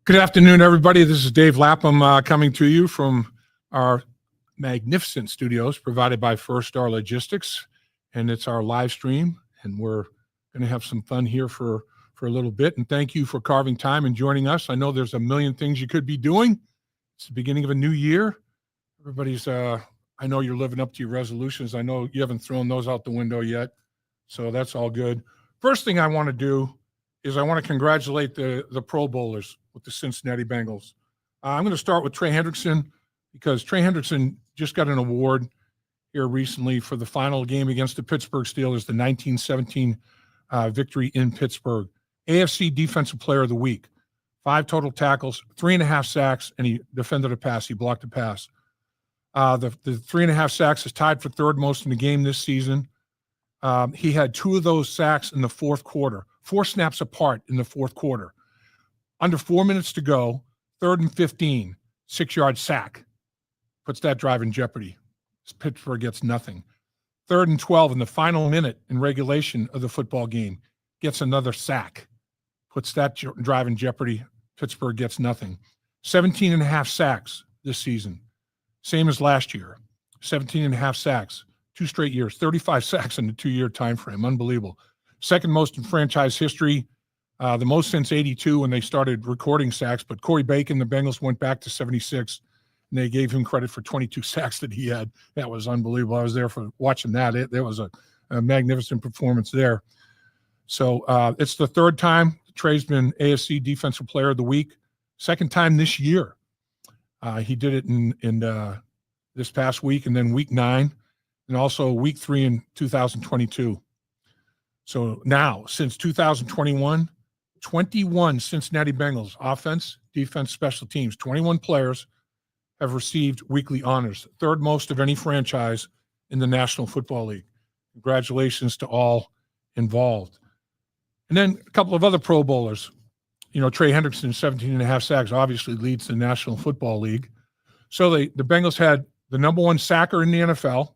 Good afternoon, everybody. This is Dave Lapham coming to you from our magnificent studios provided by First Star Logistics, and it's our live stream, and we're going to have some fun here for a little bit. And thank you for carving time and joining us. I know there's a million things you could be doing. It's the beginning of a new year. Everybody's, I know you're living up to your resolutions. I know you haven't thrown those out the window yet, so that's all good. First thing I want to do is I want to congratulate the Pro Bowlers with the Cincinnati Bengals. I'm going to start with Trey Hendrickson because Trey Hendrickson just got an award here recently for the final game against the Pittsburgh Steelers, the 1917 victory in Pittsburgh. AFC Defensive Player of the Week, 5 total tackles, 3.5 sacks, and he defended a pass. He blocked a pass. The 3.5 sacks is tied for third most in the game this season. He had 2 of those sacks in the fourth quarter, 4 snaps apart in the fourth quarter. Under 4 minutes to go, 3rd and 15, 6-yard sack. Puts that drive in jeopardy. Pittsburgh gets nothing. 3rd and 12 in the final minute in regulation of the football game, gets another sack. Puts that drive in jeopardy. Pittsburgh gets nothing. 17.5 sacks this season. Same as last year. 17.5 sacks. 2 straight years. 35 sacks in the 2-year time frame. Unbelievable. Second most in franchise history. The most since 82 when they started recording sacks. But Corey Bacon, the Bengals went back to 76, and they gave him credit for 22 sacks that he had. That was unbelievable. I was there for watching that. There was a magnificent performance there. So it's the 3rd time Trey's been AFC Defensive Player of the Week. 2nd time this year. He did it in this past week, and then week 9, and also week 3 in 2022. So now, since 2021, 21 Cincinnati Bengals, offense, defense, special teams, 21 players have received weekly honors, 3rd most of any franchise in the National Football League. Congratulations to all involved. And then a couple of other Pro Bowlers. You know, Trey Hendrickson, 17.5 sacks, obviously leads the National Football League. So the Bengals had the number 1 sacker in the NFL,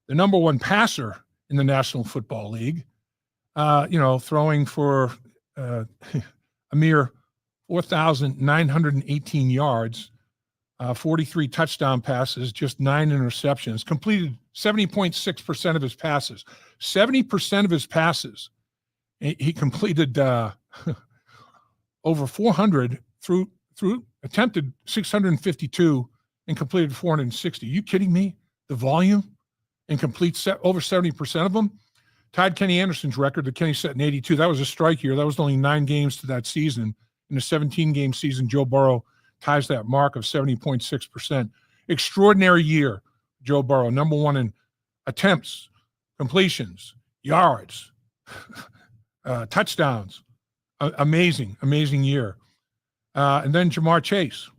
the number 1 passer in the National Football League, throwing for a mere 4,918 yards, 43 touchdown passes, just 9 interceptions, completed 70.6% of his passes. 70% of his passes. He completed over 400 through attempted 652 and completed 460. You kidding me? The volume and complete over 70% of them. Tied Kenny Anderson's record that Kenny set in 82. That was a strike year. That was only 9 games to that season. In a 17-game season, Joe Burrow ties that mark of 70.6%. Extraordinary year, Joe Burrow. Number 1 in attempts, completions, yards, touchdowns. Amazing year. And then Jamar Chase,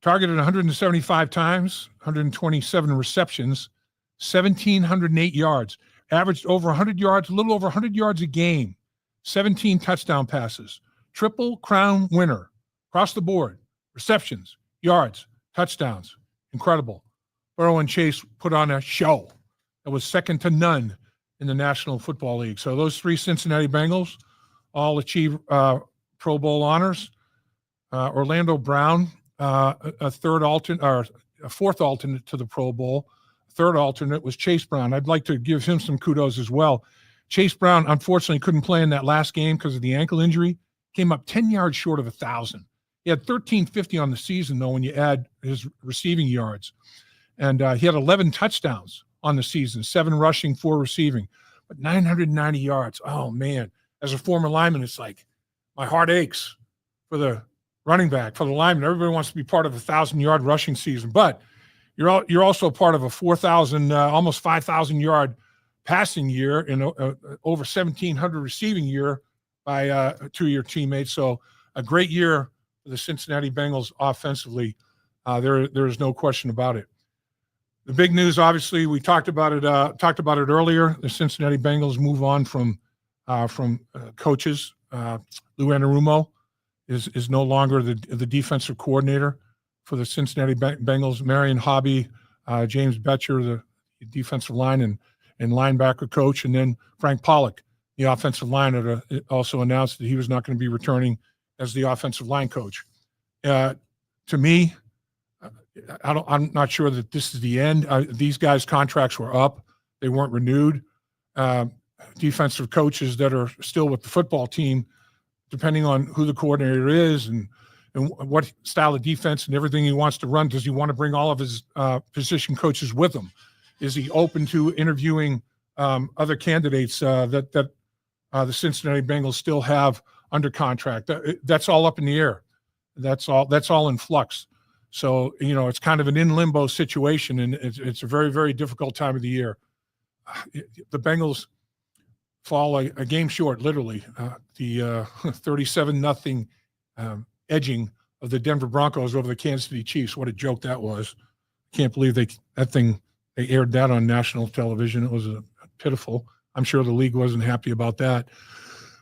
targeted 175 times, 127 receptions, 1,708 yards. Averaged over 100 yards, a little over 100 yards a game, 17 touchdown passes, triple crown winner, across the board, receptions, yards, touchdowns, incredible. Burrow and Chase put on a show that was second to none in the National Football League. So those 3 Cincinnati Bengals all achieve Pro Bowl honors. Orlando Brown, a 4th alternate to the Pro Bowl. 3rd alternate was Chase Brown. I'd like to give him some kudos as well. Chase Brown, unfortunately, couldn't play in that last game because of the ankle injury. Came up 10 yards short of 1,000. He had 1,350 on the season, though, when you add his receiving yards. And he had 11 touchdowns on the season, 7 rushing, 4 receiving. But 990 yards. Oh, man. As a former lineman, it's like my heart aches for the running back, for the lineman. Everybody wants to be part of a 1,000-yard rushing season. But you're also part of a 4,000, almost 5,000-yard passing year and over 1,700 receiving year by 2 of your teammates. So a great year for the Cincinnati Bengals offensively. There is no question about it. The big news, obviously, we talked about it earlier. The Cincinnati Bengals move on from coaches. Lou Anarumo is no longer the defensive coordinator for the Cincinnati Bengals. Marion Hobby, James Betcher, the defensive line and linebacker coach, and then Frank Pollock, the offensive line, also announced that he was not going to be returning as the offensive line coach. To me, I'm not sure that this is the end. These guys' contracts were up. They weren't renewed. Defensive coaches that are still with the football team, depending on who the coordinator is and what style of defense and everything he wants to run, does he want to bring all of his position coaches with him? Is he open to interviewing other candidates that the Cincinnati Bengals still have under contract? That's all up in the air. That's all in flux. So, it's kind of an in limbo situation, and it's a very, very difficult time of the year. The Bengals fall a game short, literally. The 37-0 edging of the Denver Broncos over the Kansas City Chiefs. What a joke that was. Can't believe they aired that on national television. It was pitiful. I'm sure the league wasn't happy about that.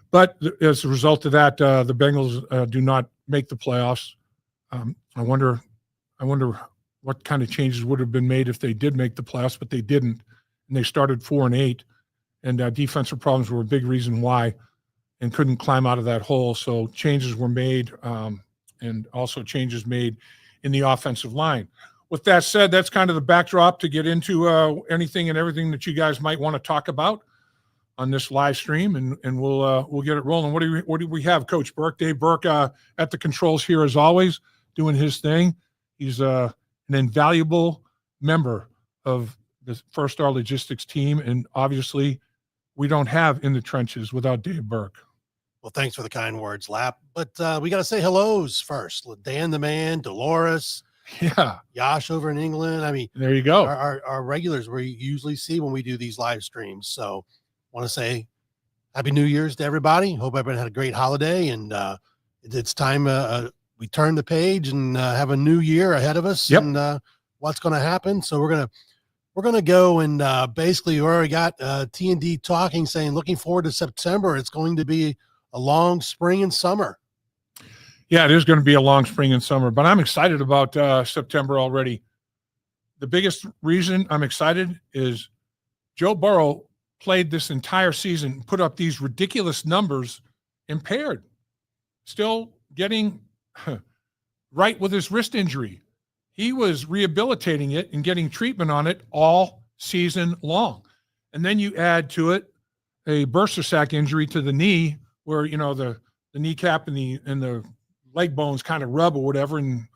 But as a result of that, the Bengals do not make the playoffs. I wonder what kind of changes would have been made if they did make the playoffs, but they didn't. And they started 4-8, and defensive problems were a big reason why, and couldn't climb out of that hole. So changes were made, and also changes made in the offensive line. With that said, that's kind of the backdrop to get into anything and everything that you guys might want to talk about on this live stream, and we'll get it rolling. What do we have, Coach Burke? Dave Burke at the controls here as always, doing his thing. He's an invaluable member of the First Star Logistics team, and obviously we don't have In the Trenches without Dave Burke. Well, thanks for the kind words, Lap. But we got to say hellos first. Dan the Man, Dolores, Yash over in England. I mean, there you go. Our regulars we usually see when we do these live streams. So want to say Happy New Year's to everybody. Hope everybody had a great holiday, and it's time we turn the page and have a new year ahead of us. Yep. And what's going to happen. So we're going to go and basically we already got T&D talking, saying looking forward to September. It's going to be a long spring and summer. Yeah, it is going to be a long spring and summer, but I'm excited about September already. The biggest reason I'm excited is Joe Burrow played this entire season, put up these ridiculous numbers, impaired, still getting right with his wrist injury. He was rehabilitating it and getting treatment on it all season long. And then you add to it a bursa sac injury to the knee, where the kneecap and the leg bones kind of rub or whatever and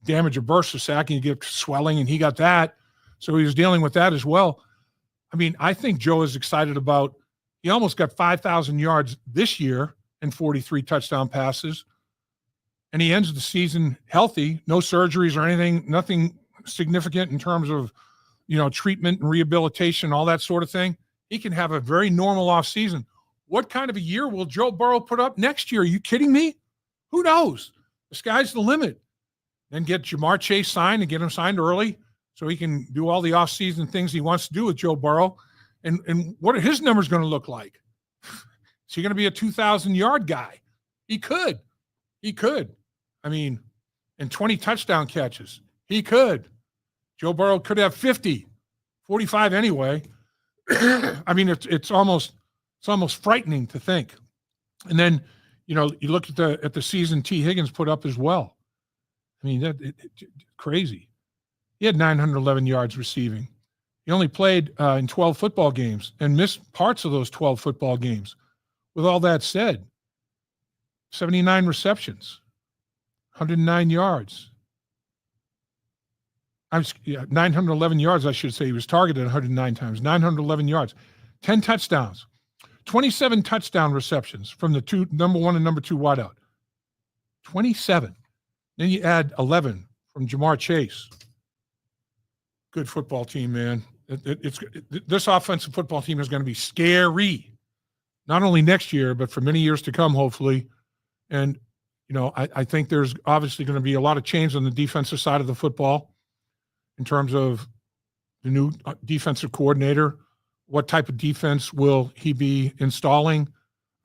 damage a bursa sac, and you get swelling, and he got that. So he was dealing with that as well. I mean, I think Joe is excited about, he almost got 5,000 yards this year and 43 touchdown passes. And he ends the season healthy, no surgeries or anything, nothing significant in terms of, treatment and rehabilitation, all that sort of thing. He can have a very normal offseason. What kind of a year will Joe Burrow put up next year? Are you kidding me? Who knows? The sky's the limit. Then get Jamar Chase signed and get him signed early so he can do all the offseason things he wants to do with Joe Burrow. And what are his numbers going to look like? Is he going to be a 2,000-yard guy? He could. I mean, and 20 touchdown catches. He could. Joe Burrow could have 50, 45 anyway. I mean, it's almost frightening to think. And then, you look at the season T. Higgins put up as well. I mean, crazy. He had 911 yards receiving. He only played in 12 football games and missed parts of those 12 football games. With all that said, 79 receptions, 109 yards. 911 yards, I should say. He was targeted 109 times, 911 yards, 10 touchdowns, 27 touchdown receptions from the number one and number two wideout. 27. Then you add 11 from Jamar Chase. Good football team, man. This offensive football team is going to be scary, not only next year, but for many years to come, hopefully. And, I think there's obviously going to be a lot of change on the defensive side of the football in terms of the new defensive coordinator. What type of defense will he be installing?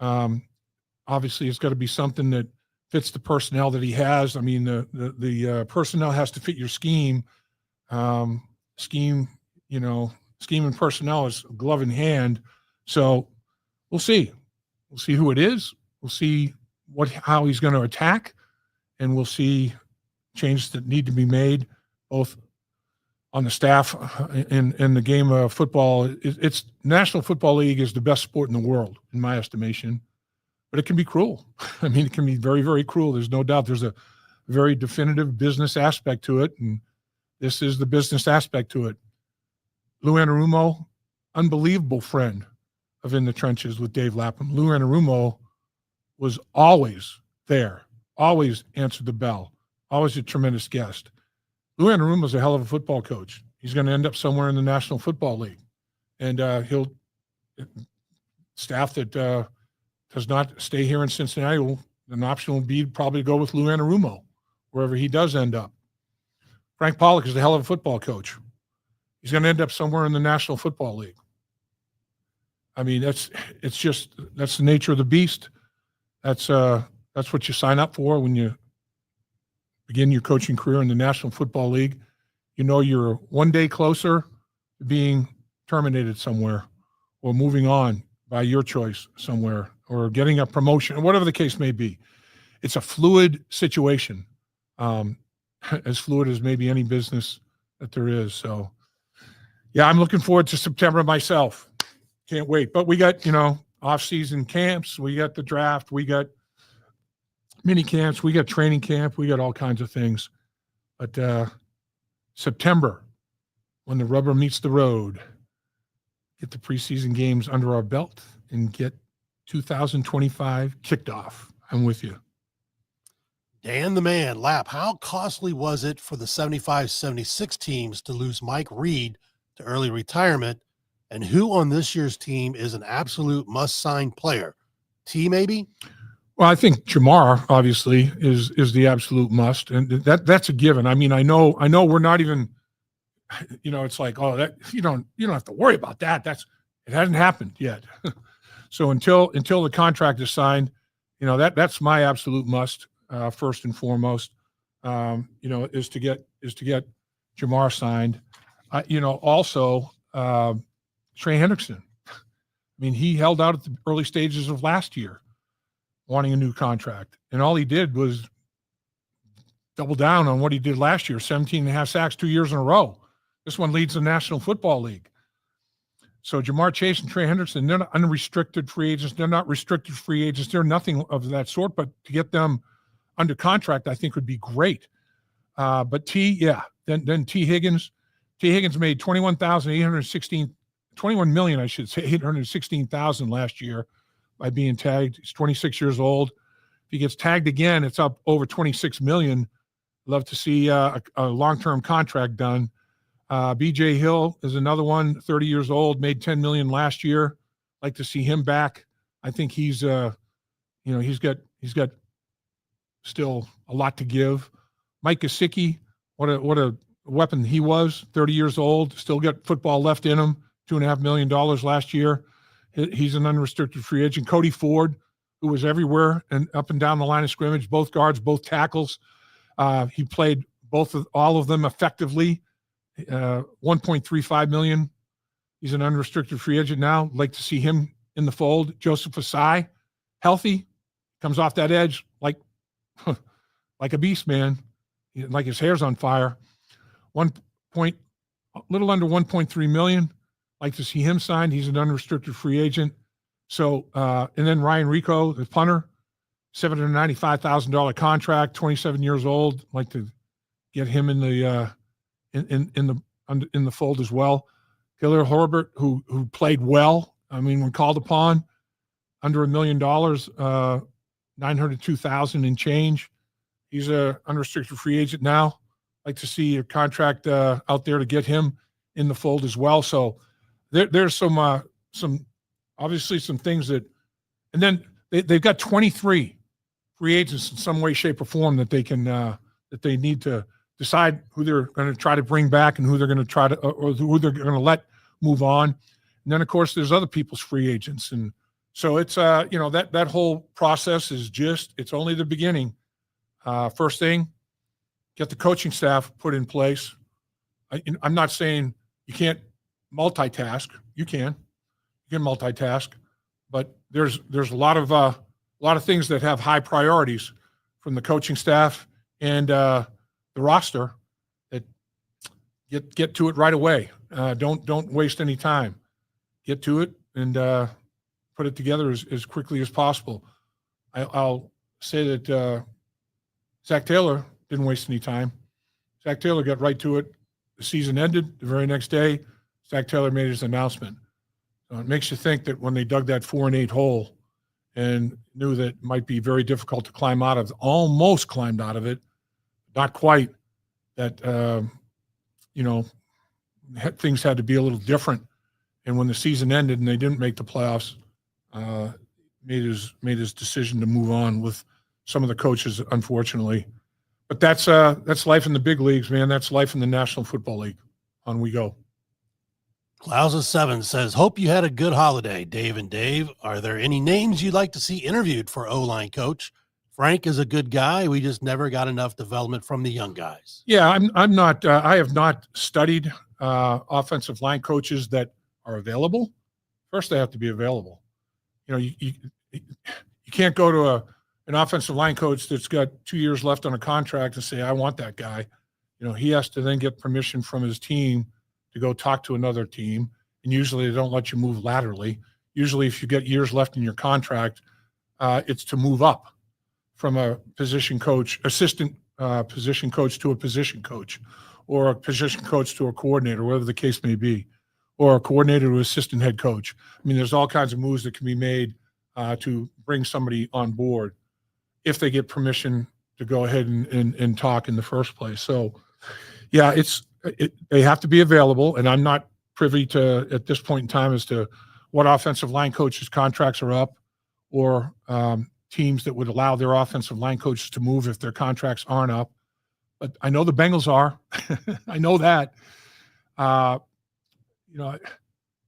Obviously, it's got to be something that fits the personnel that he has. I mean, the personnel has to fit your scheme. Scheme and personnel is glove in hand. So we'll see. We'll see who it is. We'll see how he's going to attack. and we'll see changes that need to be made, both on the staff in the game of football. It's National Football League is the best sport in the world, in my estimation, but it can be cruel. I mean, it can be very, very cruel. There's no doubt. There's a very definitive business aspect to it, and this is the business aspect to it. Lou Anarumo, unbelievable friend of In the Trenches with Dave Lapham. Lou Anarumo was always there, always answered the bell, always a tremendous guest. Lou Anarumo is a hell of a football coach. He's going to end up somewhere in the National Football League, and he'll staff that does not stay here in Cincinnati. An option will be probably go with Lou Anarumo wherever he does end up. Frank Pollock is a hell of a football coach. He's going to end up somewhere in the National Football League. I mean, that's the nature of the beast. That's what you sign up for when you begin your coaching career in the National Football League. You know you're one day closer to being terminated somewhere or moving on by your choice somewhere or getting a promotion or whatever the case may be. It's a fluid situation, as fluid as maybe any business that there is. So, yeah, I'm looking forward to September myself. Can't wait. But we got, off-season camps. We got the draft. We got mini camps. We got training camp. We got all kinds of things. But September, when the rubber meets the road, get the preseason games under our belt and get 2025 kicked off. I'm with you. Dan the Man, Lap, how costly was it for the 75-76 teams to lose Mike Reed to early retirement? And who on this year's team is an absolute must-sign player? T, maybe? Well, I think Jamar obviously is the absolute must, and that's a given. I mean, I know we're not even, it's like, oh, that you don't have to worry about that. It hasn't happened yet. So until the contract is signed, that's my absolute must. First and foremost, is to get Jamar signed. Also Trey Hendrickson. I mean, he held out at the early stages of last year, wanting a new contract, and all he did was double down on what he did last year: 17.5 sacks 2 years in a row. This one leads the National Football League. So Jamar Chase and Trey Hendrickson, they're not unrestricted free agents. They're not restricted free agents. They're nothing of that sort. But to get them under contract, I think would be great. But then T. Higgins. T. Higgins made $21 million, I should say, $816,000 last year by being tagged. He's 26 years old. If he gets tagged again, it's up over $26 million. Love to see a long-term contract done. B.J. Hill is another one, 30 years old, made $10 million last year. Like to see him back. I think he's got still a lot to give. Mike Gesicki, what a weapon he was, 30 years old, still got football left in him, $2.5 million last year. He's an unrestricted free agent. Cody Ford, who was everywhere and up and down the line of scrimmage, both guards, both tackles. He played all of them effectively. $1.35 million. He's an unrestricted free agent now. Like to see him in the fold. Joseph Asai, healthy, comes off that edge like a beast, man. Like his hair's on fire. Little under 1.3 million. Like to see him signed. He's an unrestricted free agent. So, and then Ryan Rico, the punter, $795,000 contract, 27 years old. Like to get him in the in the fold as well. Khalil Herbert, who played well. I mean, when called upon, under $1 million, 902,000 and change. He's a unrestricted free agent now. Like to see a contract out there to get him in the fold as well. So there's some obviously some things that, and then they've got 23 free agents in some way, shape, or form that they can that they need to decide who they're going to try to bring back and who they're going to try to or who they're going to let move on. And then of course there's other people's free agents, and so it's that whole process is it's only the beginning. First thing, get the coaching staff put in place. I'm not saying you can't multitask. You can multitask, but there's a lot of things that have high priorities from the coaching staff and the roster that get to it right away. Don't waste any time. Get to it and put it together as quickly as possible. I'll say that Zach Taylor didn't waste any time. Zach Taylor got right to it. The season ended. The very next day, Zach Taylor made his announcement. So it makes you think that when they dug that 4-8 hole and knew that it might be very difficult to climb out of, almost climbed out of it, not quite, that, things had to be a little different. And when the season ended and they didn't make the playoffs, made his decision to move on with some of the coaches, unfortunately. But that's life in the big leagues, man. That's life in the National Football League. On we go. Klausa7 says, hope you had a good holiday, Dave and Dave. Are there any names you'd like to see interviewed for O-line coach? Frank is a good guy. We just never got enough development from the young guys. Yeah, I'm not. I have not studied offensive line coaches that are available. First, they have to be available. You can't go to an offensive line coach that's got 2 years left on a contract and say, I want that guy. He has to then get permission from his team to go talk to another team. And usually they don't let you move laterally. Usually if you get years left in your contract, it's to move up from a position coach, assistant position coach to a position coach, or a position coach to a coordinator, whatever the case may be, or a coordinator to assistant head coach. I mean, there's all kinds of moves that can be made to bring somebody on board if they get permission to go ahead and talk in the first place. So, yeah, they have to be available, and I'm not privy to, at this point in time, as to what offensive line coaches' contracts are up, or teams that would allow their offensive line coaches to move if their contracts aren't up. But I know the Bengals are. I know that.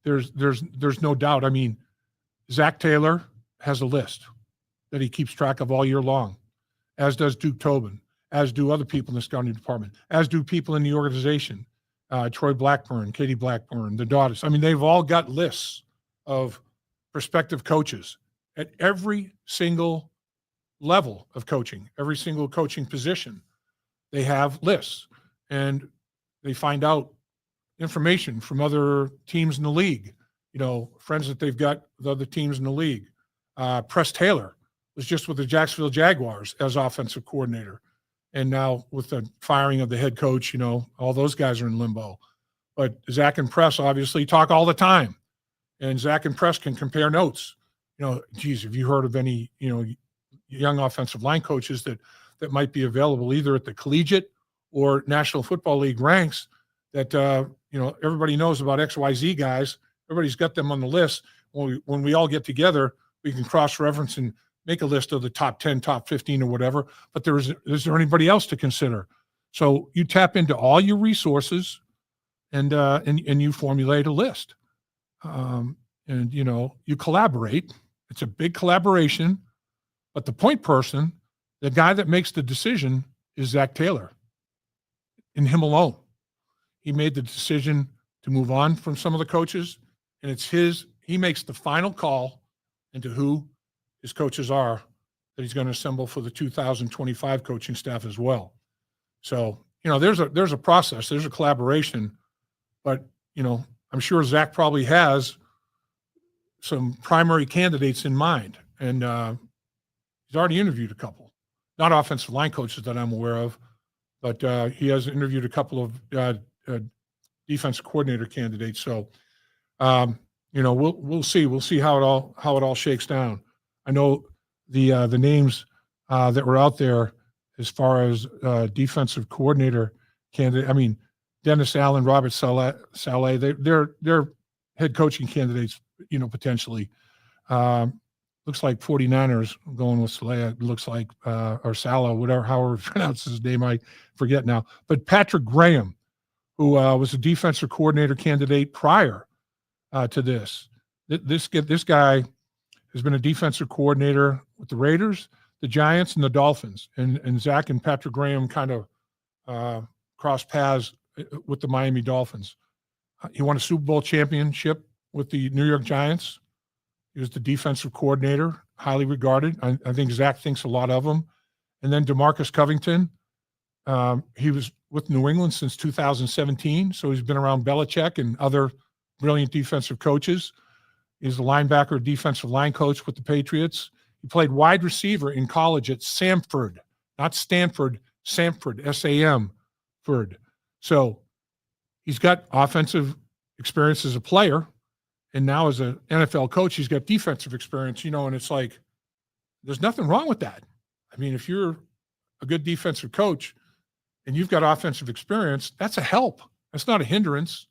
There's no doubt. I mean, Zach Taylor has a list that he keeps track of all year long, as does Duke Tobin, as do other people in the scouting department, as do people in the organization, Troy Blackburn, Katie Blackburn, the daughters. I mean, they've all got lists of prospective coaches at every single level of coaching, every single coaching position. They have lists, and they find out information from other teams in the league, friends that they've got with other teams in the league. Press Taylor was just with the Jacksonville Jaguars as offensive coordinator. And now with the firing of the head coach, all those guys are in limbo. But Zach and Press obviously talk all the time. And Zach and Press can compare notes. Geez, have you heard of any, young offensive line coaches that might be available either at the collegiate or National Football League ranks that, everybody knows about XYZ guys. Everybody's got them on the list. When we all get together, we can cross-reference and make a list of the top 10, top 15 or whatever, but is there anybody else to consider? So you tap into all your resources and you formulate a list. You collaborate. It's a big collaboration, but the point person, the guy that makes the decision, is Zach Taylor, and him alone. He made the decision to move on from some of the coaches, and he makes the final call into who his coaches are that he's going to assemble for the 2025 coaching staff as well. So, there's a process, there's a collaboration, but, I'm sure Zach probably has some primary candidates in mind, and he's already interviewed a couple, not offensive line coaches that I'm aware of, but he has interviewed a couple of defensive coordinator candidates. So, we'll see. We'll see how it all shakes down. I know the names that were out there as far as defensive coordinator candidate. I mean, Dennis Allen, Robert Saleh, they're head coaching candidates, potentially. Looks like 49ers going with Saleh, looks like, or Salah, however he pronounces his name, I forget now. But Patrick Graham, who was a defensive coordinator candidate prior to this. This guy has been a defensive coordinator with the Raiders, the Giants, and the Dolphins. And Zach and Patrick Graham kind of crossed paths with the Miami Dolphins. He won a Super Bowl championship with the New York Giants. He was the defensive coordinator, highly regarded. I think Zach thinks a lot of him. And then DeMarcus Covington, he was with New England since 2017, so he's been around Belichick and other brilliant defensive coaches. He's the linebacker, defensive line coach with the Patriots. He played wide receiver in college at Samford, not Stanford, Samford, S-A-M-Ford. So he's got offensive experience as a player, and now as an NFL coach, he's got defensive experience, and it's like there's nothing wrong with that. I mean, if you're a good defensive coach and you've got offensive experience, that's a help. That's not a hindrance.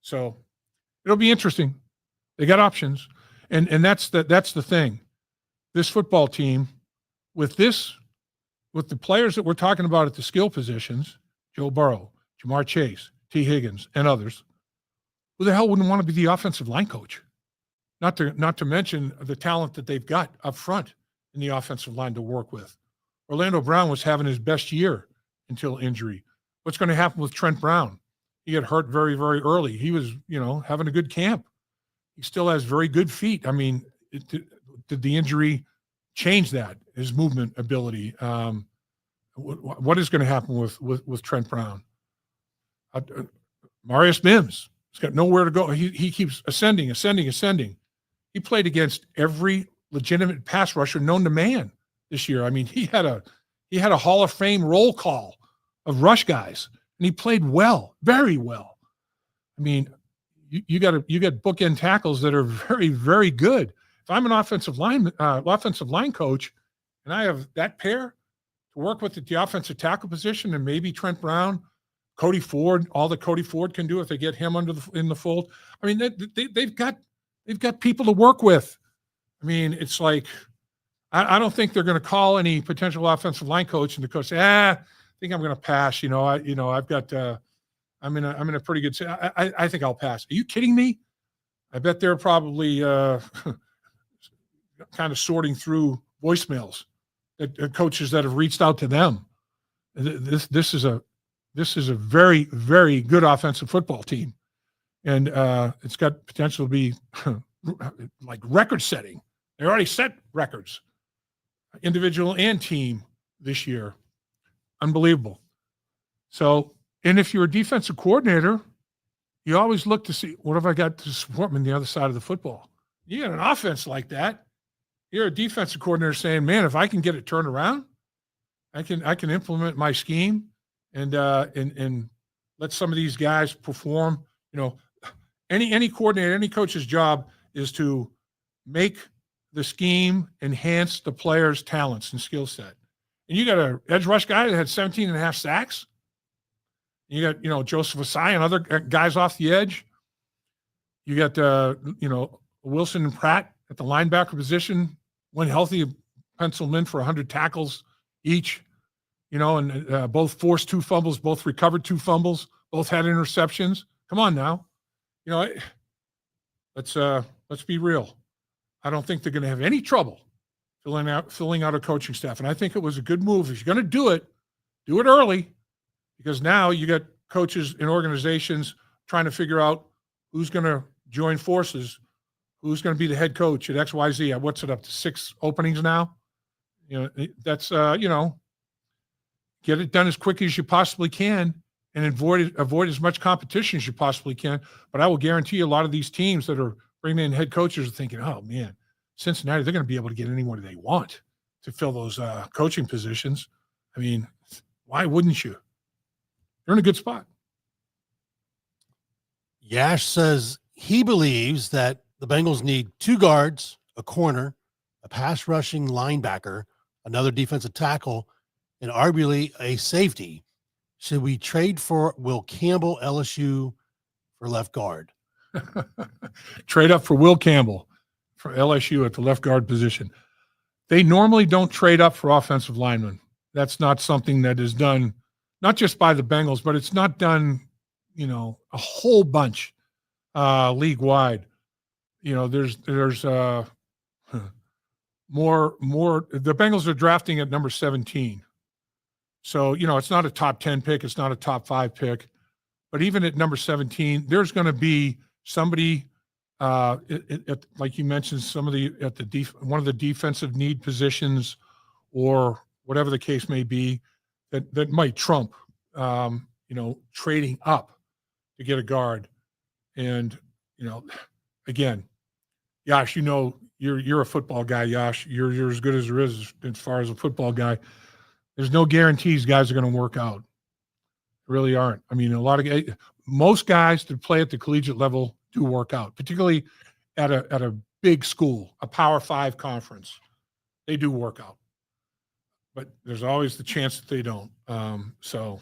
So it'll be interesting. They got options. And that's the thing. This football team, with the players that we're talking about at the skill positions, Joe Burrow, Jamar Chase, T. Higgins, and others, who the hell wouldn't want to be the offensive line coach? Not to mention the talent that they've got up front in the offensive line to work with. Orlando Brown was having his best year until injury. What's going to happen with Trent Brown? He got hurt very, very early. He was, having a good camp. He still has very good feet. I mean, did the injury change that, his movement ability? What is going to happen with Trent Brown? Marius Mims, he's got nowhere to go. He keeps ascending. He played against every legitimate pass rusher known to man this year. I mean, he had a Hall of Fame roll call of rush guys, and he played well, very well. I mean, you got bookend tackles that are very, very good. If I'm an offensive line coach, and I have that pair to work with at the offensive tackle position, and maybe Trent Brown, Cody Ford, all that Cody Ford can do if they get him in the fold. I mean, they've got people to work with. I mean, it's like I don't think they're going to call any potential offensive line coach and the coach say, I think I'm going to pass. I've got I'm in a pretty good. I think I'll pass. Are you kidding me? I bet they're probably kind of sorting through voicemails that coaches that have reached out to them. This is a very, very good offensive football team, and it's got potential to be like record setting. They already set records, individual and team this year. Unbelievable. So, and if you're a defensive coordinator, you always look to see, what have I got to support me on the other side of the football? You got an offense like that. You're a defensive coordinator saying, man, if I can get it turned around, I can implement my scheme and let some of these guys perform. Any coordinator, any coach's job is to make the scheme enhance the player's talents and skill set. And you got an edge rush guy that had 17 and a half sacks. You got, Joseph Asai and other guys off the edge. You got, Wilson and Pratt at the linebacker position, when healthy, penciled in for 100 tackles each, and both forced 2 fumbles, both recovered 2 fumbles, both had interceptions. Come on now. Let's be real. I don't think they're going to have any trouble filling out a coaching staff. And I think it was a good move. If you're going to do it early, because now you got coaches in organizations trying to figure out who's going to join forces, who's going to be the head coach at XYZ. What's it up to 6 openings now? That's get it done as quickly as you possibly can and avoid as much competition as you possibly can. But I will guarantee you a lot of these teams that are bringing in head coaches are thinking, oh man, Cincinnati, they're going to be able to get anyone they want to fill those coaching positions. I mean, why wouldn't you? You're in a good spot. Yash says he believes that the Bengals need 2 guards, a corner, a pass rushing linebacker, another defensive tackle, and arguably a safety. Should we trade for Will Campbell, LSU, for left guard? Trade up for Will Campbell for LSU at the left guard position. They normally don't trade up for offensive linemen. That's not something that is done, not just by the Bengals, but it's not done, a whole bunch league wide. There's more. The Bengals are drafting at number 17. So, it's not a top 10 pick. It's not a top 5 pick. But even at number 17, there's going to be somebody, like you mentioned, one of the defensive need positions, or whatever the case may be, that might trump, trading up to get a guard. And, again, Yash, you're a football guy, Yash. You're as good as there is as far as a football guy. There's no guarantees guys are going to work out. Really aren't. I mean, most guys that play at the collegiate level do work out, particularly at a big school, a Power 5 conference. They do work out, but there's always the chance that they don't. So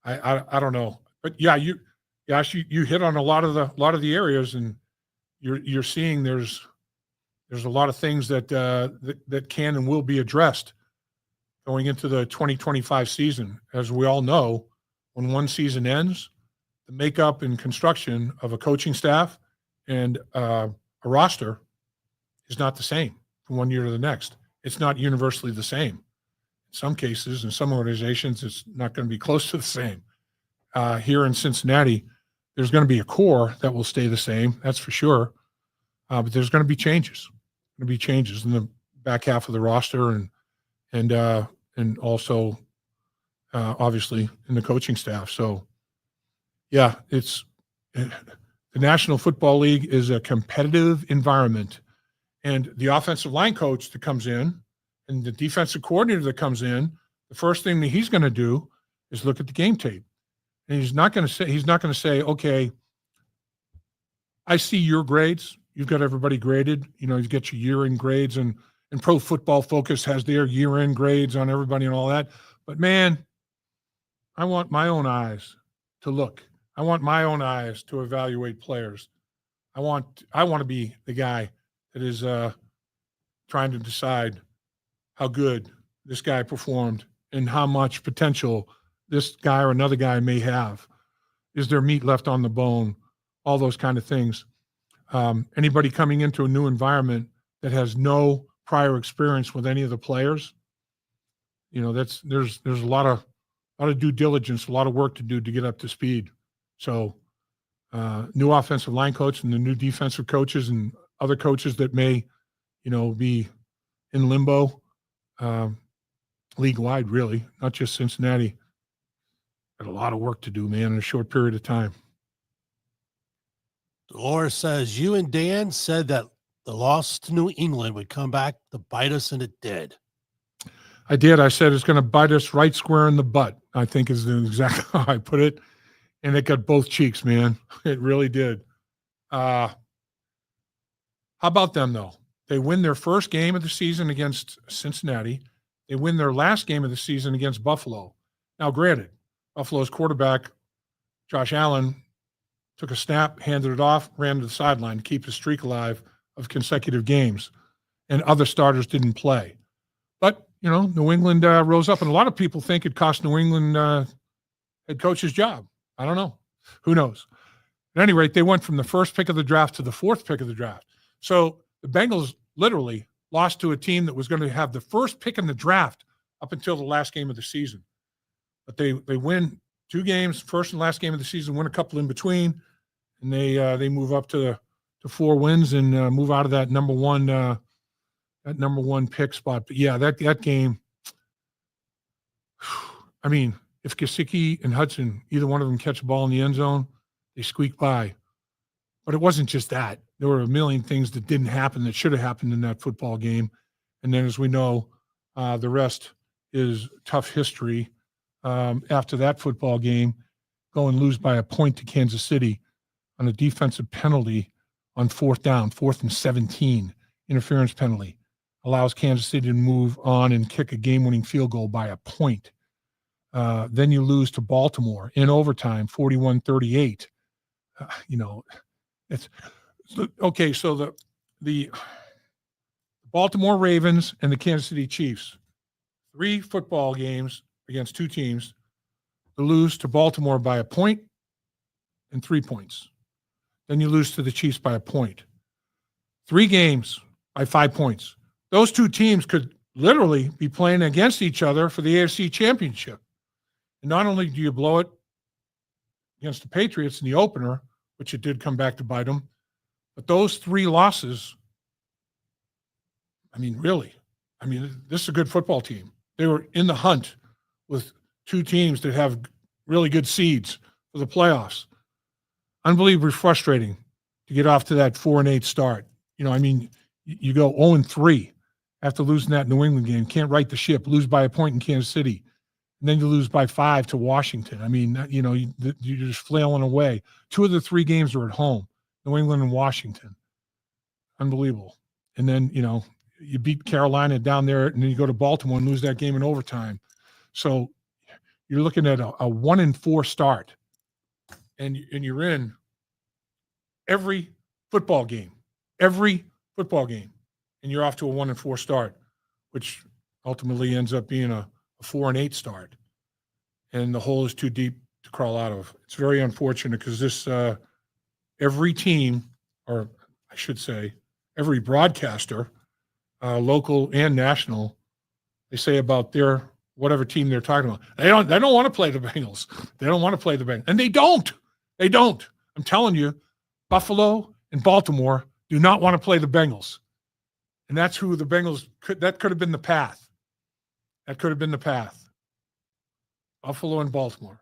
I don't know, but yeah, you hit on a lot of the areas, and you're seeing there's a lot of things that can and will be addressed going into the 2025 season. As we all know, when one season ends, the makeup and construction of a coaching staff and a roster is not the same from one year to the next. It's not universally the same. In some cases, in some organizations, it's not going to be close to the same. Here in Cincinnati, there's going to be a core that will stay the same, that's for sure. But there's going to be changes. Going to be changes in the back half of the roster, and also obviously in the coaching staff. So, yeah, the National Football League is a competitive environment, and the offensive line coach that comes in and the defensive coordinator that comes in, the first thing that he's going to do is look at the game tape, and he's not going to say, okay, I see your grades. You've got everybody graded. You get your year-end grades, and Pro Football Focus has their year-end grades on everybody and all that. But, man, I want my own eyes to look. I want my own eyes to evaluate players. I want to be the guy that is trying to decide how good this guy performed and how much potential this guy or another guy may have. Is there meat left on the bone? All those kind of things. Anybody coming into a new environment that has no prior experience with any of the players, there's a lot of due diligence, a lot of work to do to get up to speed. So new offensive line coach and the new defensive coaches and other coaches that may, be in limbo, league-wide, really, not just Cincinnati. Got a lot of work to do, man, in a short period of time. Dolores says, you and Dan said that the loss to New England would come back to bite us, and it did. I did. I said it's going to bite us right square in the butt, I think is exactly how I put it. And it got both cheeks, man. It really did. How about them, though? They win their first game of the season against Cincinnati. They win their last game of the season against Buffalo. Now, granted, Buffalo's quarterback, Josh Allen, took a snap, handed it off, ran to the sideline to keep his streak alive of consecutive games, and other starters didn't play. But, New England rose up, and a lot of people think it cost New England head coach's job. I don't know. Who knows? At any rate, they went from the first pick of the draft to the fourth pick of the draft. So the Bengals literally lost to a team that was going to have the first pick in the draft up until the last game of the season. But they win 2 games, first and last game of the season, win a couple in between, and they move up to 4 wins and move out of that number one pick spot. But yeah, that game. I mean, if Gesicki and Hudson, either one of them catch a ball in the end zone, they squeak by. But it wasn't just that. There were a million things that didn't happen that should have happened in that football game. And then, as we know, the rest is tough history. After that football game, go and lose by a point to Kansas City on a defensive penalty on 4th down, 4th and 17, interference penalty, allows Kansas City to move on and kick a game-winning field goal by a point. Then you lose to Baltimore in overtime, 41-38. It's okay. So the Baltimore Ravens and the Kansas City Chiefs, 3 football games against 2 teams, to lose to Baltimore by a point and 3 points. Then you lose to the Chiefs by a point. 3 games by 5 points. Those 2 teams could literally be playing against each other for the AFC Championship. And not only do you blow it against the Patriots in the opener, which it did come back to bite them, but those 3 losses, really, this is a good football team. they were in the hunt with two teams that have really good seeds for the playoffs. Unbelievably frustrating to get off to that 4-8 start. I mean, you go 0-3 after losing that New England game. Can't right the ship. Lose by a point in Kansas City, and then you lose by 5 to Washington. I mean, you're just flailing away. 2 of the 3 games are at home, New England and Washington. Unbelievable. And then you beat Carolina down there, and then you go to Baltimore and lose that game in overtime. So you're looking at a 1-4 start, and you're in every football game, and you're off to a 1-4 start, which ultimately ends up being a 4-8 start, and the hole is too deep to crawl out of. It's very unfortunate because this every team, or I should say, every broadcaster, local and national, they say about their whatever team they're talking about. They don't want to play the Bengals. They don't want to play the Bengals. And they don't. I'm telling you, Buffalo and Baltimore do not want to play the Bengals. And that's who the Bengals that could have been the path. Buffalo and Baltimore.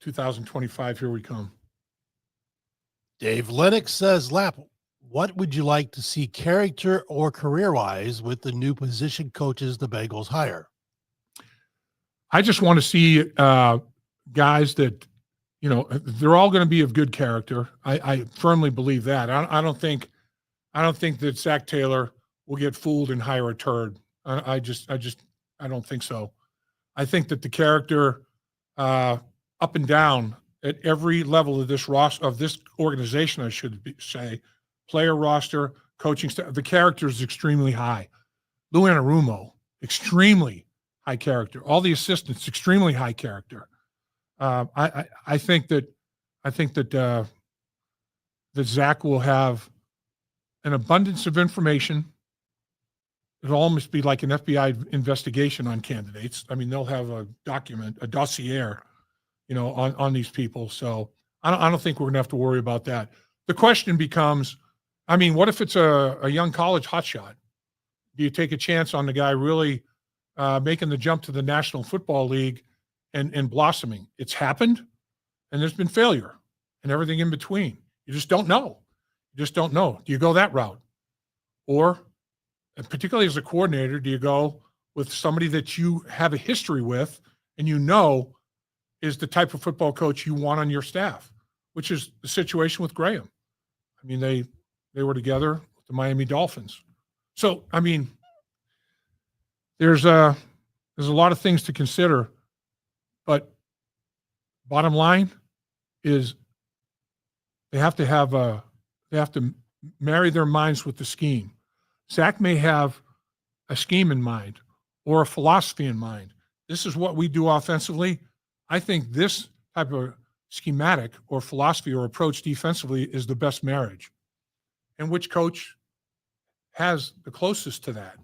2025, here we come. Dave Lennox says, Lap, what would you like to see character or career-wise with the new position coaches the Bengals hire? I just want to see guys that, they're all going to be of good character. I firmly believe that. I don't think that Zach Taylor will get fooled and hire a turd. I don't think so. I think that the character up and down at every level of this organization, I should say, player roster, coaching staff, the character is extremely high. Lou Anarumo, extremely high character. All the assistants, extremely high character. I think that that Zach will have an abundance of information. It'll almost be like an FBI investigation on candidates. I mean, they'll have a dossier, on these people. So I don't think we're going to have to worry about that. The question becomes, I mean, what if it's a young college hotshot? Do you take a chance on the guy really making the jump to the National Football League and blossoming? It's happened, and there's been failure and everything in between. You just don't know. Do you go that route? Or, particularly as a coordinator, do you go with somebody that you have a history with and is the type of football coach you want on your staff, which is the situation with Graham. I mean, they were together with the Miami Dolphins. So, I mean, there's a lot of things to consider, but bottom line is they have to marry their minds with the scheme. Zach may have a scheme in mind or a philosophy in mind. This is what we do offensively. I think this type of schematic or philosophy or approach defensively is the best marriage. And which coach has the closest to that?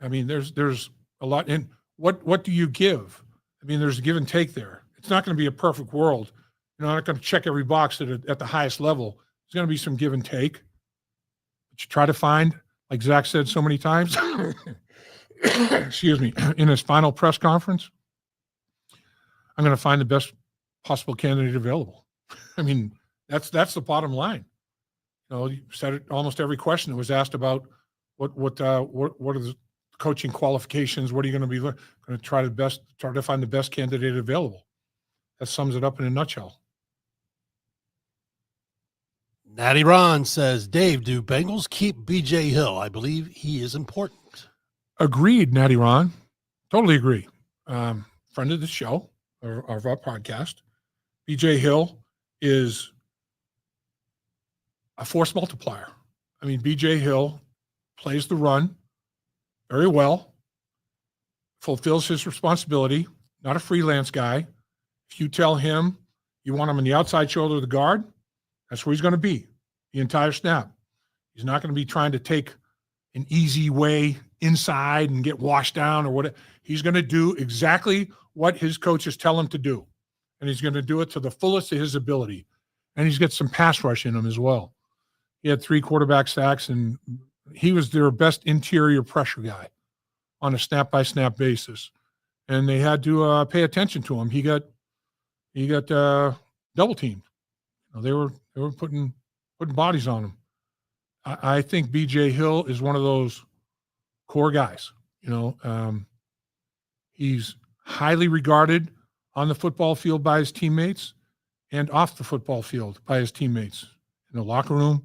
I mean, there's a lot. And what do you give? I mean, there's a give and take there. It's not going to be a perfect world. I'm not going to check every box at the highest level. There's going to be some give and take. But you try to find, like Zach said so many times, excuse me, in his final press conference, I'm going to find the best possible candidate available. I mean, that's the bottom line. You said it almost every question that was asked about what are the coaching qualifications? What are you going to be going to try to find the best candidate available? That sums it up in a nutshell. Natty Ron says, Dave, do Bengals keep BJ Hill? I believe he is important. Agreed, Natty Ron. Totally agree. Friend of the show, of our podcast. BJ Hill is a force multiplier. I mean, BJ Hill plays the run very well, fulfills his responsibility, not a freelance guy. If you tell him you want him on the outside shoulder of the guard, that's where he's going to be the entire snap. He's not going to be trying to take an easy way inside and get washed down or whatever. He's going to do exactly what his coaches tell him to do, and he's going to do it to the fullest of his ability. And he's got some pass rush in him as well. He had 3 quarterback sacks, and he was their best interior pressure guy. on a snap-by-snap basis, and they had to pay attention to him. He got double teamed. They were putting bodies on him. I think B.J. Hill is one of those core guys. He's highly regarded on the football field by his teammates and off the football field by his teammates in the locker room,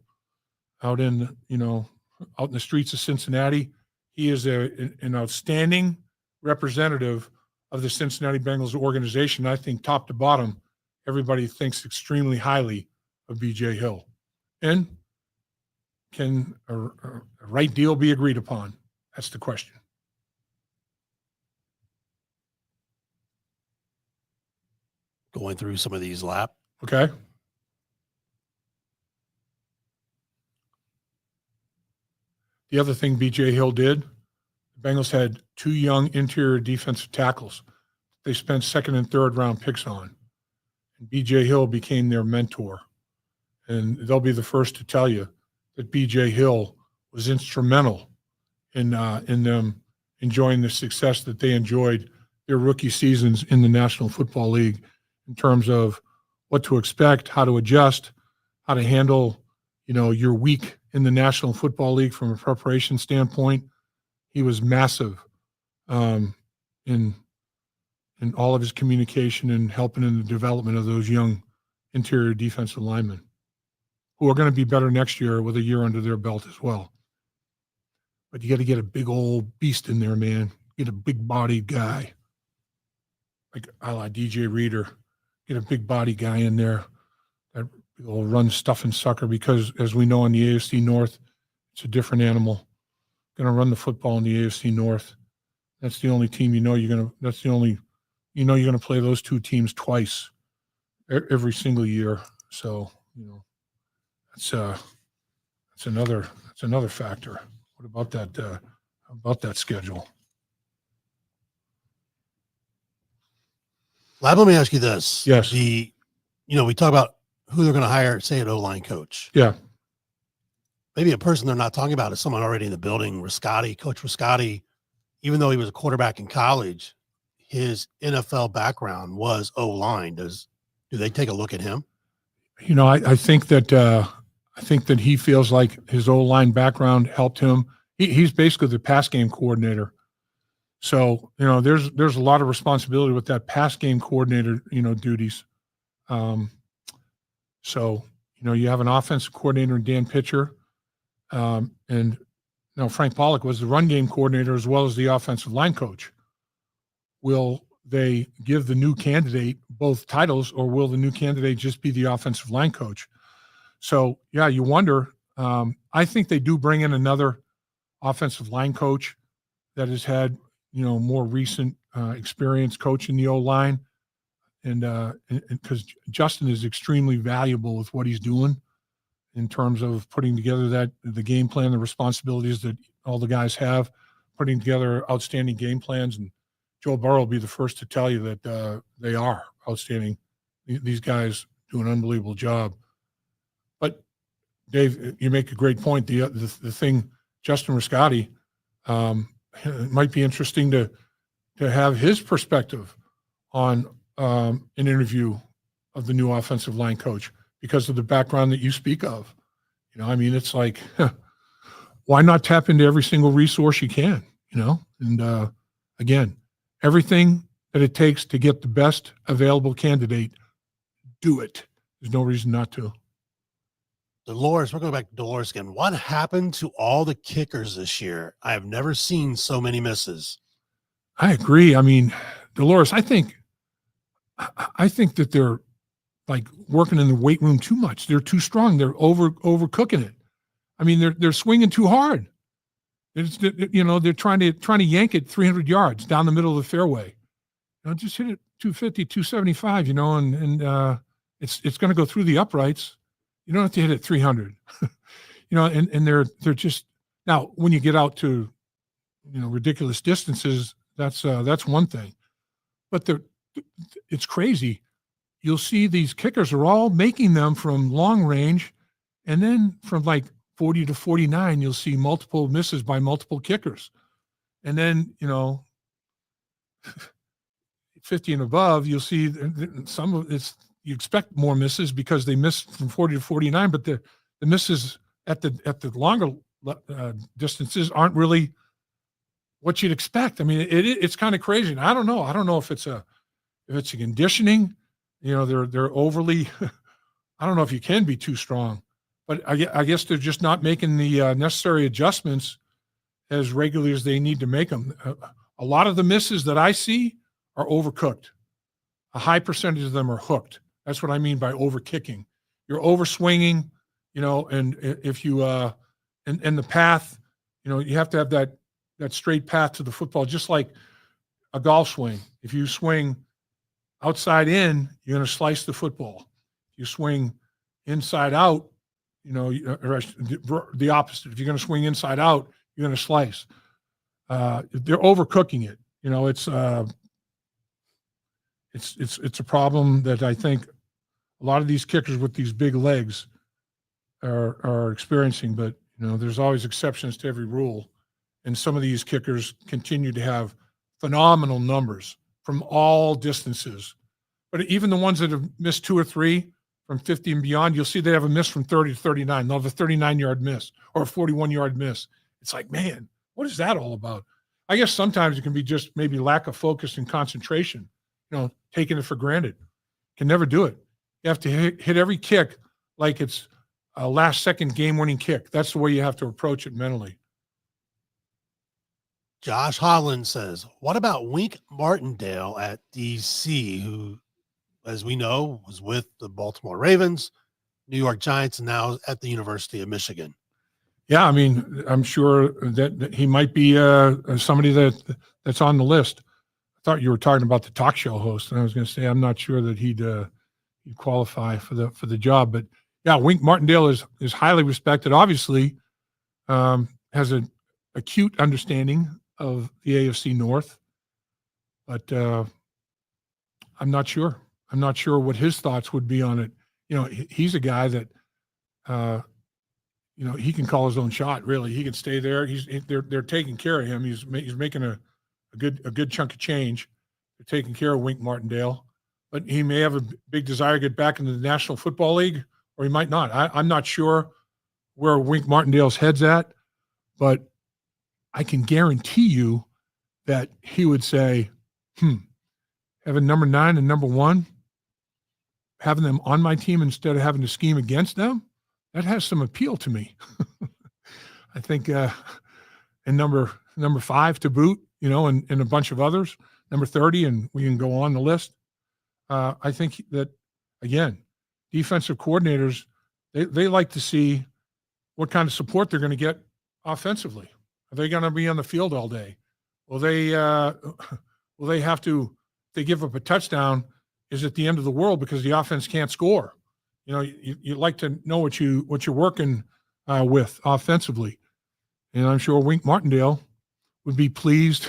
out in the streets of Cincinnati. He is an outstanding representative of the Cincinnati Bengals organization. I think top to bottom, everybody thinks extremely highly of B.J. Hill. And can a right deal be agreed upon? That's the question. Going through some of these, Lap. Okay. The other thing B.J. Hill did, the Bengals had 2 young interior defensive tackles they spent second and third round picks on. And B.J. Hill became their mentor. And they'll be the first to tell you that B.J. Hill was instrumental in them enjoying the success that they enjoyed their rookie seasons in the National Football League, in terms of what to expect, how to adjust, how to handle, your week in the National Football League from a preparation standpoint. He was massive in all of his communication and helping in the development of those young interior defensive linemen who are going to be better next year with a year under their belt as well. But you got to get a big old beast in there, man. Get a big-bodied guy, like a la DJ Reader. Get a big-bodied guy in there that will run stuff and sucker, because, as we know, in the AFC North, it's a different animal. Going to run the football in the AFC North. That's the only team you're going to play those 2 teams twice every single year. So, that's another factor. What about that schedule? Lab, let me ask you this. Yes. We talk about who they're going to hire, say, an O-line coach. Yeah. Maybe a person they're not talking about is someone already in the building. Coach Riscotti, even though he was a quarterback in college, his NFL background was O-line. Do they take a look at him? I think that he feels like his O-line background helped him. He's basically the pass game coordinator. So, there's a lot of responsibility with that pass game coordinator, duties. So, you have an offensive coordinator in Dan Pitcher. And Frank Pollock was the run game coordinator as well as the offensive line coach. Will they give the new candidate both titles, or will the new candidate just be the offensive line coach? So, yeah, you wonder. I think they do bring in another offensive line coach that has had, more recent experience coaching the O-line. And because Justin is extremely valuable with what he's doing in terms of putting together the game plan, the responsibilities that all the guys have, putting together outstanding game plans. And Joe Burrow will be the first to tell you that they are outstanding. These guys do an unbelievable job. But Dave, you make a great point. The thing, Justin Riscotti, it might be interesting to have his perspective on an interview of the new offensive line coach, because of the background that you speak of. It's like, why not tap into every single resource you can, and again, everything that it takes to get the best available candidate, do it. There's no reason not to. Dolores, we're going back to Dolores again. What happened to all the kickers this year? I have never seen so many misses. I agree. Dolores, I think that they're like working in the weight room too much. They're too strong. They're overcooking it. They're swinging too hard. They're trying to yank it 300 yards down the middle of the fairway. Just hit it 250, 275, and it's going to go through the uprights. You don't have to hit it 300, and they're just, now when you get out to, ridiculous distances, that's one thing, but it's crazy. You'll see these kickers are all making them from long range, and then from like 40 to 49, you'll see multiple misses by multiple kickers. And then, 50 and above, you'll see some of it's, you expect more misses because they miss from 40 to 49, but the misses at the longer distances aren't really what you'd expect. I mean, it's kind of crazy. And I don't know if it's a conditioning. They're overly. I don't know if you can be too strong, but I guess they're just not making the necessary adjustments as regularly as they need to make them. A lot of the misses that I see are overcooked. A high percentage of them are hooked. That's what I mean by over kicking. You're over swinging, and if you and the path, you have to have that straight path to the football, just like a golf swing. If you swing outside in, you're going to slice the football. If you swing inside out, or the opposite. If you're going to swing inside out, you're going to slice. They're overcooking it. It's a problem that I think a lot of these kickers with these big legs are experiencing. But there's always exceptions to every rule, and some of these kickers continue to have phenomenal numbers from all distances. But even the ones that have missed 2 or 3 from 50 and beyond, you'll see they have a miss from 30 to 39. They'll have a 39-yard miss or a 41-yard miss. It's like, man, what is that all about? I guess sometimes it can be just maybe lack of focus and concentration, taking it for granted. Can never do it. You have to hit every kick like it's a last-second game-winning kick. That's the way you have to approach it mentally. Josh Holland says, what about Wink Martindale at DC, who, as we know, was with the Baltimore Ravens, New York Giants, and now at the University of Michigan? Yeah, I mean, I'm sure that he might be somebody that's on the list. I thought you were talking about the talk show host, and I was going to say I'm not sure that he'd qualify for the job. But yeah, Wink Martindale is highly respected. Obviously, has an acute understanding of the AFC North, but I'm not sure. I'm not sure what his thoughts would be on it. He's a guy that he can call his own shot. Really, he can stay there. They're taking care of him. He's making a good chunk of change. They're taking care of Wink Martindale, but he may have a big desire to get back into the National Football League, or he might not. I'm not sure where Wink Martindale's head's at, but I can guarantee you that he would say, having number 9 and number 1, having them on my team instead of having to scheme against them, that has some appeal to me. I think, and number 5 to boot, and a bunch of others, number 30, and we can go on the list. I think that, again, defensive coordinators, they like to see what kind of support they're going to get offensively. Are they going to be on the field all day? Will they have to, if they give up a touchdown, is it the end of the world because the offense can't score? You like to know what you're working with offensively. And I'm sure Wink Martindale would be pleased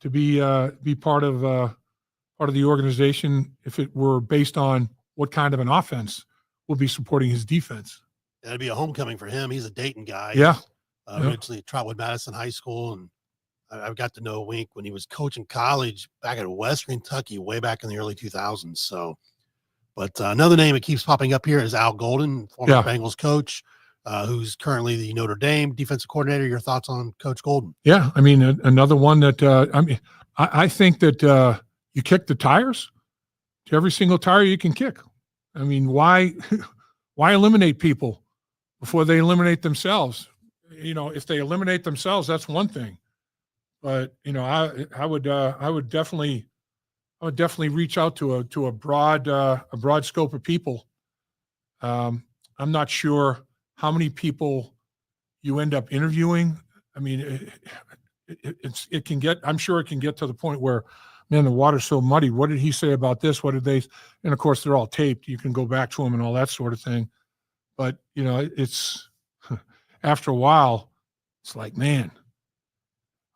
to be part of the organization if it were based on what kind of an offense will be supporting his defense. That'd be a homecoming for him. He's a Dayton guy. Yeah. Originally at Trotwood Madison High School, and I've got to know Wink when he was coaching college back at Western Kentucky way back in the early 2000s. So, but another name that keeps popping up here is Al Golden, former Bengals coach, who's currently the Notre Dame defensive coordinator. Your thoughts on Coach Golden? Yeah, I mean, another one that I think that you kick the tires to every single tire you can kick. I mean, why eliminate people before they eliminate themselves? If they eliminate themselves, that's one thing. But I would definitely reach out to a broad scope of people. I'm not sure how many people you end up interviewing. I mean, it can get. I'm sure it can get to the point where, man, the water's so muddy. What did he say about this? What did they? And of course, they're all taped. You can go back to them and all that sort of thing. But it's after a while, it's like, man.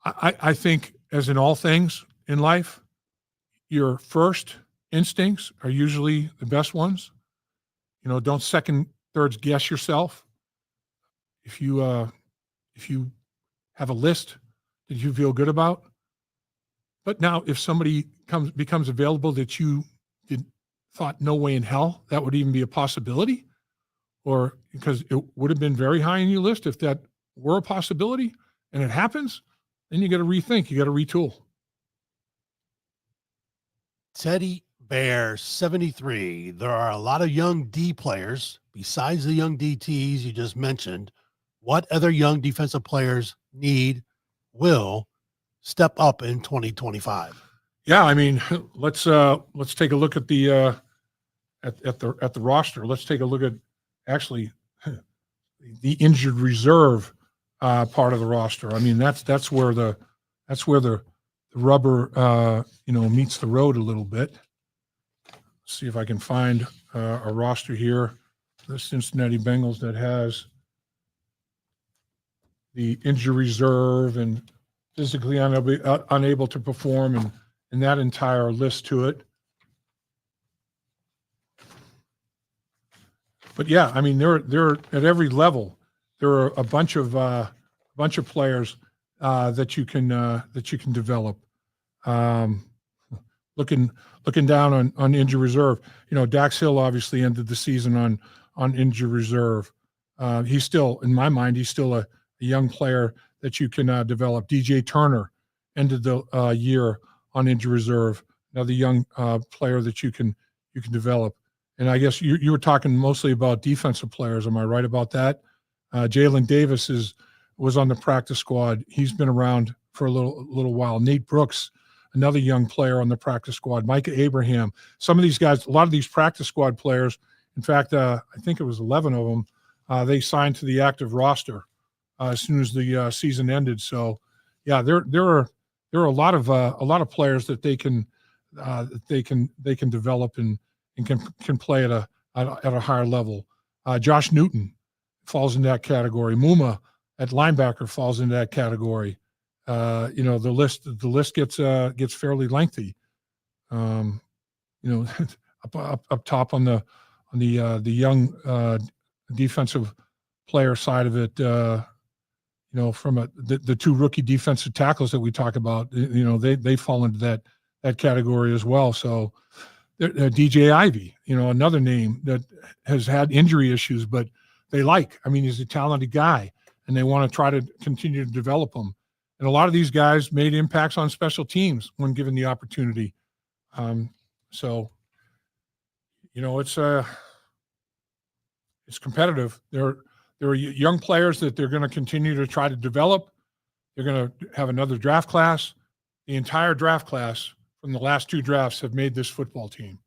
I think, as in all things in life, your first instincts are usually the best ones. Don't second, third guess yourself. If you have a list, that you feel good about. But now if somebody becomes available that you thought no way in hell that would even be a possibility, or because it would have been very high on your list if that were a possibility and it happens, then you got to rethink, you got to retool. Teddy Bear 73. There are a lot of young D players besides the young DTs you just mentioned. What other young defensive players will step up in 2025? Yeah, I mean, let's take a look at the at the roster. Let's take a look at actually the injured reserve part of the roster. I mean, that's where the rubber meets the road a little bit. Let's see if I can find a roster here, the Cincinnati Bengals, that has the injury reserve and physically unable to perform, and that entire list to it. But yeah, I mean, they're at every level. There are a bunch of players that you can develop. Looking down on injury reserve, Dax Hill obviously ended the season on injury reserve. He's still, in my mind, a young player that you can develop. DJ Turner ended the year on injury reserve. Another young player that you can develop. And I guess you were talking mostly about defensive players. Am I right about that? Jalen Davis was on the practice squad. He's been around for a little while. Nate Brooks, another young player on the practice squad. Micah Abraham. Some of these guys, a lot of these practice squad players, in fact, I think it was 11 of them, they signed to the active roster as soon as the season ended. So, yeah, there are a lot of players that they can develop and can play at a higher level. Josh Newton falls in that category. Muma at linebacker falls in that category. The list gets fairly lengthy. Up top on the young defensive player side of it, from the two rookie defensive tackles that we talk about, they fall into that category as well. So DJ Ivey, another name that has had injury issues, but he's a talented guy, and they want to try to continue to develop him. And a lot of these guys made impacts on special teams when given the opportunity. It's competitive. There are young players that they're going to continue to try to develop. They're going to have another draft class. The entire draft class from the last two drafts have made this football team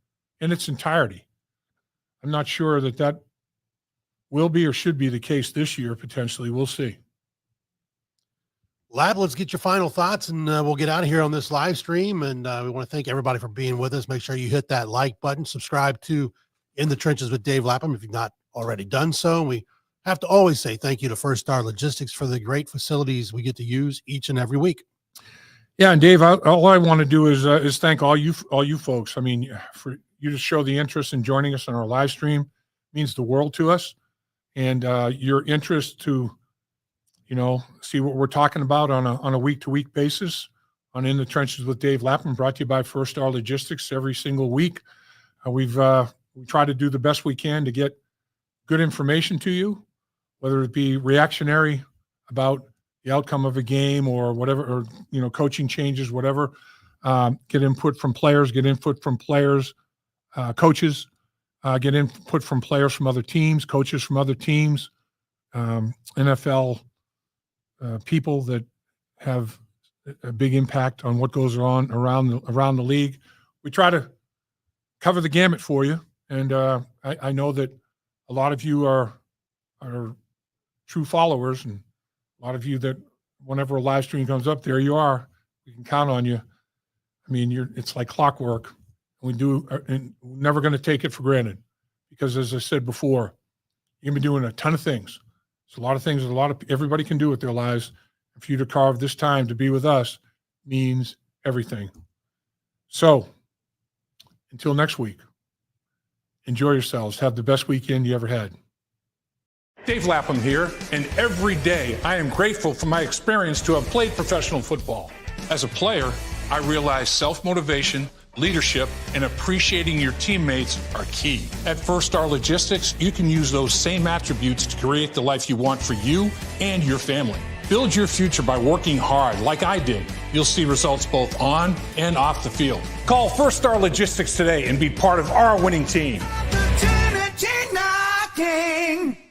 in its entirety. I'm not sure that will be or should be the case this year, potentially. We'll see. Lab, let's get your final thoughts, and we'll get out of here on this live stream. And we want to thank everybody for being with us. Make sure you hit that like button, subscribe to In the Trenches with Dave Lapham if you've not already done so. We have to always say thank you to First Star Logistics for the great facilities we get to use each and every week. Yeah, and Dave, all I want to do is thank all you folks. I mean, for you to show the interest in joining us on our live stream means the world to us, and your interest to, see what we're talking about on a week-to-week basis on In the Trenches with Dave Lapham, brought to you by First Star Logistics every single week. We try to do the best we can to get good information to you, whether it be reactionary about the outcome of a game or whatever, or coaching changes, whatever. Get input from players, coaches, get input from players from other teams, coaches from other teams, NFL people that have a big impact on what goes on around the league. We try to cover the gamut for you, and I know that a lot of you are true followers, and a lot of you that whenever a live stream comes up, there you are. We can count on you. I mean, it's like clockwork. And we're never going to take it for granted, because as I said before, you're going to be doing a ton of things. It's a lot of things that everybody can do with their lives. And for you to carve this time to be with us means everything. So until next week, enjoy yourselves. Have the best weekend you ever had. Dave Lapham here, and every day I am grateful for my experience to have played professional football. As a player, I realized self-motivation, leadership, and appreciating your teammates are key. At First Star Logistics, you can use those same attributes to create the life you want for you and your family. Build your future by working hard like I did. You'll see results both on and off the field. Call First Star Logistics today and be part of our winning team. Opportunity knocking.